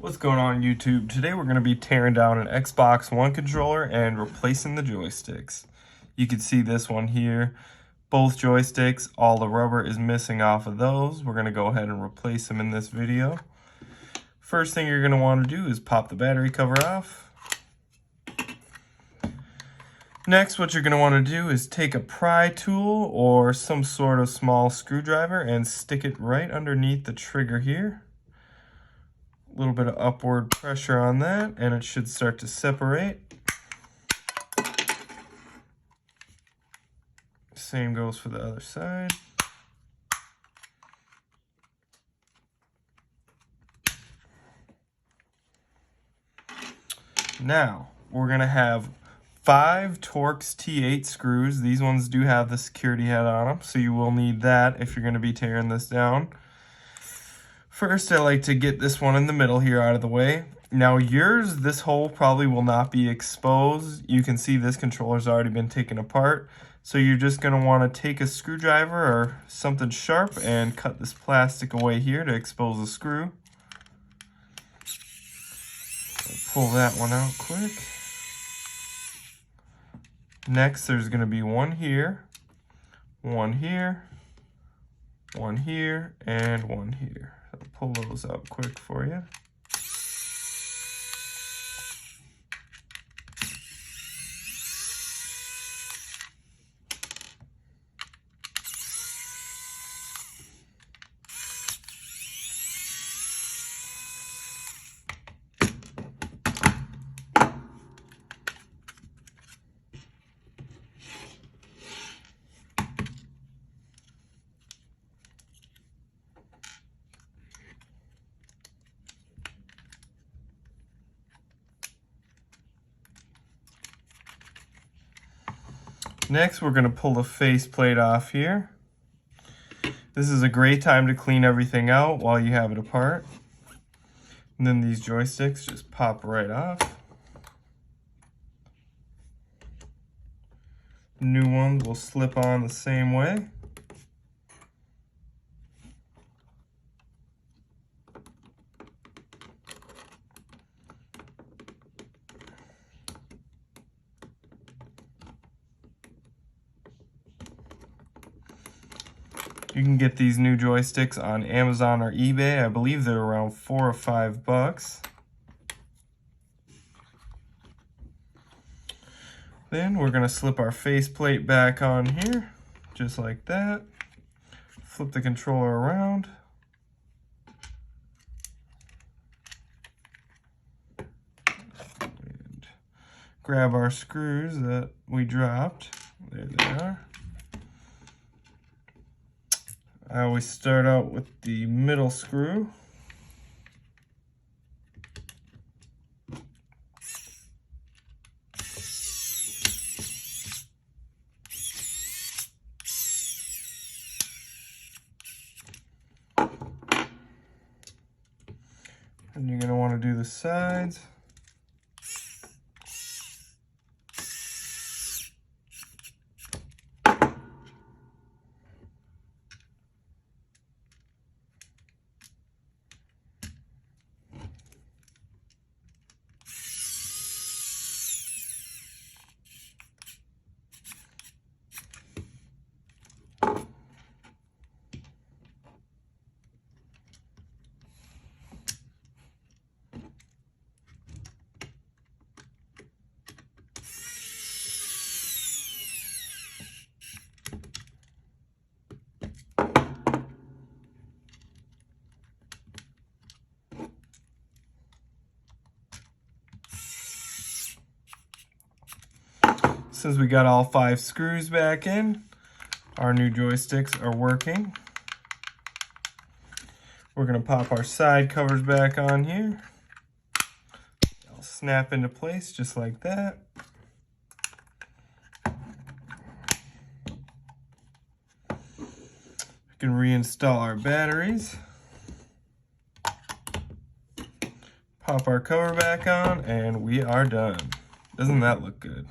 What's going on YouTube? Today we're going to be tearing down an Xbox One controller and replacing the joysticks. You can see this one here. Both joysticks, all the rubber is missing off of those. We're going to go ahead and replace them in this video. First thing you're going to want to do is pop the battery cover off. Next, what you're going to want to do is take a pry tool or some sort of small screwdriver and stick it right underneath the trigger here. A little bit of upward pressure on that and it should start to separate. Same goes for the other side. Now we're going to have 5 Torx T8 screws. These ones do have the security head on them, so you will need that if you're going to be tearing this down. First, I like to get this one in the middle here out of the way. Now yours, this hole probably will not be exposed. You can see this controller's already been taken apart. So you're just going to want to take a screwdriver or something sharp and cut this plastic away here to expose the screw. Pull that one out quick. Next, there's going to be one here, one here, one here, and one here. I'll pull those out quick for you. Next, we're going to pull the faceplate off here. This is a great time to clean everything out while you have it apart. And then these joysticks just pop right off. New ones will slip on the same way. You can get these new joysticks on Amazon or eBay. I believe they're around $4 or $5. Then we're going to slip our faceplate back on here, just like that. Flip the controller around. And grab our screws that we dropped. There they are. I always start out with the middle screw. And you're going to want to do the sides. Since we got all 5 screws back in, our new joysticks are working. We're going to pop our side covers back on here. They'll snap into place just like that. We can reinstall our batteries. Pop our cover back on and we are done. Doesn't that look good?